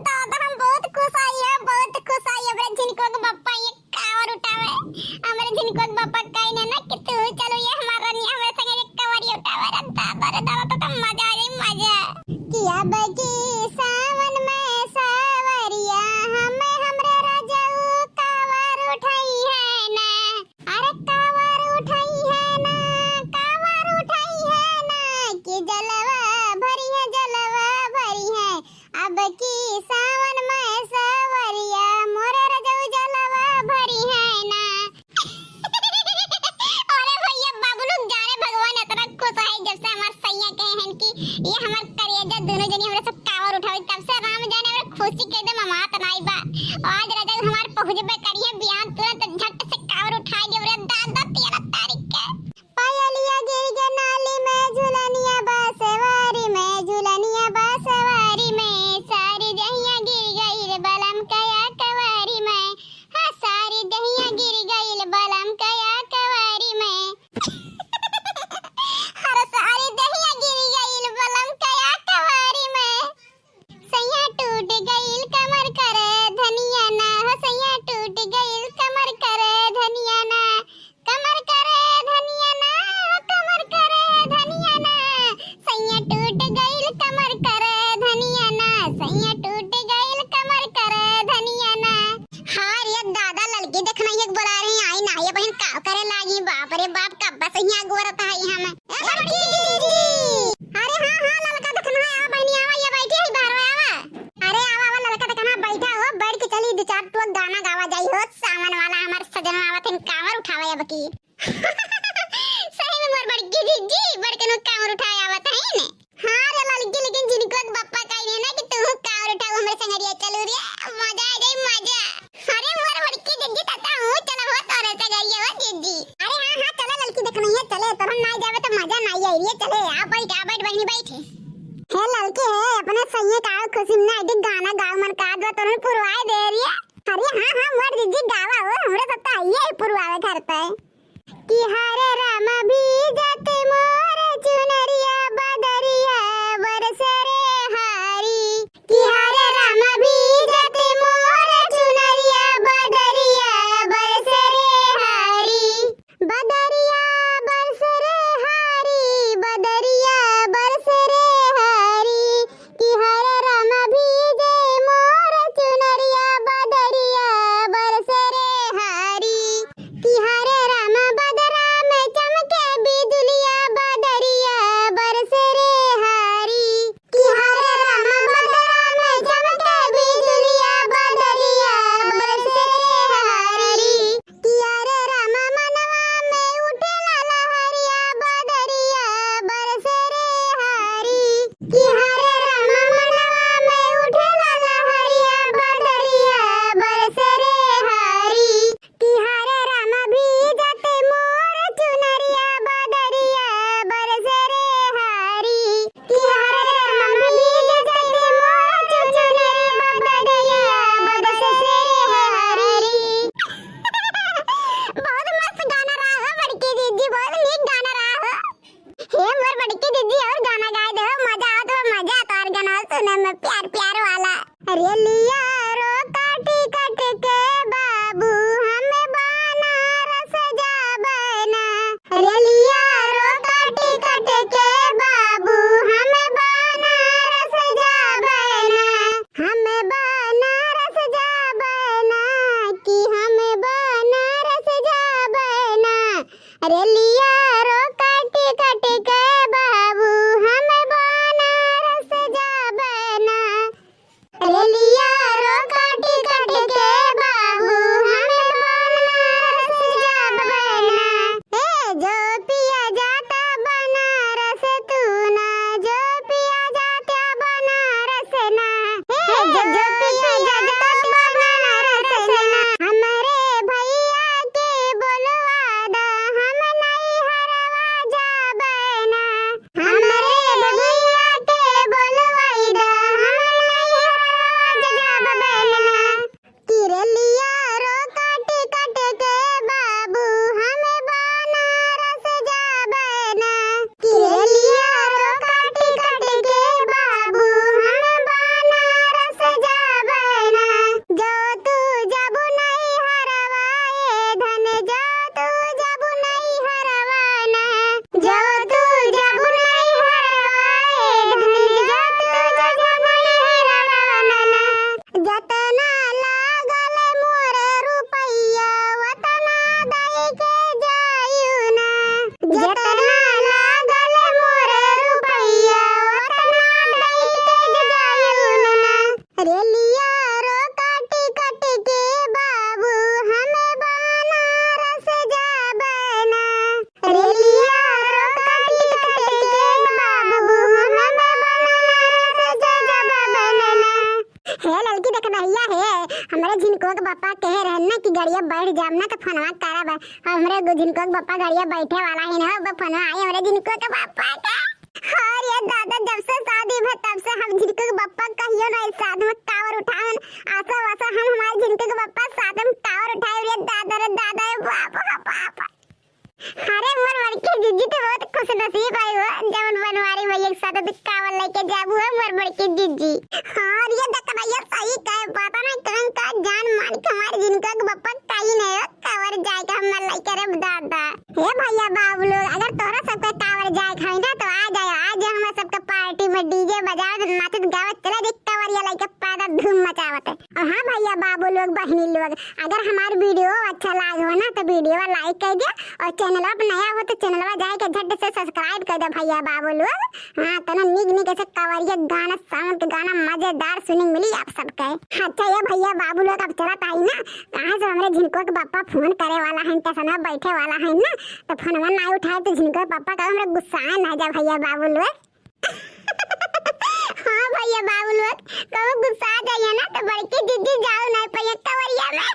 दादा हम बहुत खुश आई है, बहुत खुश आई है। हमरे जिनको के पप्पा ये कावर उठावे, हमरे जिनको के पप्पा कहीं ना कि तू चलो ये हमारा नहीं हमें संगे एक कावरी उठावे। रे दादा तो मजा आ गई मजा। किया बकी सावन में सावरिया हमें हमरे राजाऊ कावर उठाई है ना। अरे कावर उठाई है ना, कावर उठाई है ना कि जलवा भरी है, जलवा भरी है। अब की सावन में सावरिया मोरे राजाऊ जलवा भरी है ना। अरे भैया बाबू लोग जाने भगवान इतना खुश है जब से हमार सैया कहे हैं कि ये हमार करेजा दोनों जनी हमरे सब कावर उठावे, तब से राम जाने हमरे खुशी के एकदम अमात नाई बा। आज राजाऊ हमार पहुंचबे करिए बियान तुरंत झट से कावर उठाई दे रे दादा 13 तारीख के। पायलिया गिर के नाली में झुलनिया बासवारी में, झुलनिया बासवारी में सारी दहिया गिर गई रे बलम कया कवारी में। हां सारी दहिया गिर गई रे बलम कया कवारी में। हर सारी दहिया गिर गई रे बलम कया कवारी में। सैया टूट गई कमर करे धनिया ना, हो सैया टूट गई कमर करे धनिया ना, कमर करे धनिया ना, कमर करे धनिया ना। सैया टूट गई कमर करे धनिया ना, सैया टूट गई कमर करे धनिया ना। हां रे दादा लड़की देखना एक बुला रही आई ना, ये बहन का करे लागी। बाप रे बाप का बस यहां गोरत है हम। लड़की अरे हां लड़का देखना है। आ बहनी आवा, ये बैठी है बाहर आवा। अरे आवा लड़का देखना बैठा हो, बैठ के चली दो चार टोक गाना गावा जाई हो। सावन वाला हमार सजन आवत है कावर उठावे अब की। सही में मोर बड़की दीदी बड़कनो कावर उठाए आवत है ने। हां रे लड़की लेकिन जिनको बप्पा कहिए ना कि तू कावर उठाओ हमरे संगरिया चलो रे मजा आ जाई मजा। अरे मोर बड़की दीदी तता हूं चलो हो तोरे संगरिया हो दीदी। अरे हां चला लड़की देखनी है चले, तोर ना जावे तो मजा नहीं आई रे। चले आ बैठ बहनी बैठ। हे लड़की है अपने सैया का खुशी में आदि गाना गाओ मन का दो तोर पुरवाए दे रही है। अरे हां मोर दीदी गावा हो हमरे तो आइए पुरवावे घर पे कि हरे राम भी जाते मोर चुनरिया बदरिया बरसे रे हारी। कि हरे राम भी जाते मोर चुनरिया बदरिया बरसे रे हारी, बदरिया बरसे रे हारी, बदरिया बरसे रे हारी। कि हरे राम भी जे मोर चुनरिया बदरिया बरसे रे हारी। कि हरे राम बदरा में चमके बिजुलिया बदरिया बरसे रे हारी। कि हरे राम बदरा में चमके बिजुलिया बदरिया बरसे रे हारी। कि हरे राम मनवा में उठे लहरिया बदरिया बरसे रे हारी। कि हरे राम मनवा में उठे लहरिया बदरिया बरसे रे हारी। कि हरे राम भी जाते मोर चुनरिया बदरिया बरसे रे हारी। कि हरे राम भी जाते मोर चुनरिया बदरिया बरसे रे हारी। बहुत मस्त गाना रहा है बड़की दीदी, बहुत नीक गाना रहा है। हे मोर बड़की दीदी और गाना गाए दो मजा आ तो मजा तार गाना सुने में प्यार प्यार वाला। अरे लिया रो काटी काट के बाबू हमें बनारस जाबना। अरे लिया रो काटी काट के बाबू हमें बनारस जाबना, हमें बनारस जाबना कि हमें बनारस जाबना। अरे लिया रो काटी काट के बाबू हमें बनारस जाबना। अरे लिया रेलिया रो काटी काटी के बाबू हमें बनारस जाबना। रेलिया रो काटी काटी के बाबू हमें बनारस जाबना। हे लड़की देख भैया है हमारे झिनको के पापा कह रहे ना कि गाड़िया बैठ जाम ना तो फोनवा करब। हमरे झिनको के पापा गाड़िया बैठे वाला है ना अब फोनवा आई हमरे झिनको के पापा का। और ये दादा जब से शादी भई तब से हम झिनको के पापा कहियो ना साथ में टावर उठावन आसा वासा हम हमारे झिनको के पापा साथ में टावर उठाए रे दादा रे बाप। अरे मोर के जीजी तो बहुत खुश नसीब आई हो जब बनवारी भैया के साथ टावर लेके जाबू है मोर के जीजी। और ये देख भैया सही कहे पता ना कौन का जान मान के हमारे झिनको के पापा कहीं नहीं हो टावर जाए के हम लेके रे दादा। हे भैया बाबू लोग अगर तोरा सबका टावर जाए खाई ना तो आ जाए आज हम सबका पार्टी में डीजे बजाओ नाचत गावत चला देख टावरिया लेके पैदा धूम मचावत है। और हां भैया बाबू लोग बहनी लोग अगर हमारा वीडियो अच्छा लाग हो ना तो वीडियो लाइक कर दे और चैनल पर नया हो तो चैनल पर जाके झट से सब्सक्राइब कर दे भैया बाबू लोग। हां तो ना निक ऐसे टावरिया गाना साउंड गाना मजेदार सुनने मिली आप सबके। अच्छा ये भैया बाबू लोग अब चलत आई ना कहां से हमरे झिनको के पापा फोन करे वाला है टेशन में बैठे वाला है ना तो फोनवा ना उठाए तो झिनको के पापा का हमरे गुस्सा ना जा भैया बाबू लोग। हाँ भैया बाबू लोग कब गुस्सा आ जाइए ना तो बड़की दीदी जाओ ना पैया टावरिया में।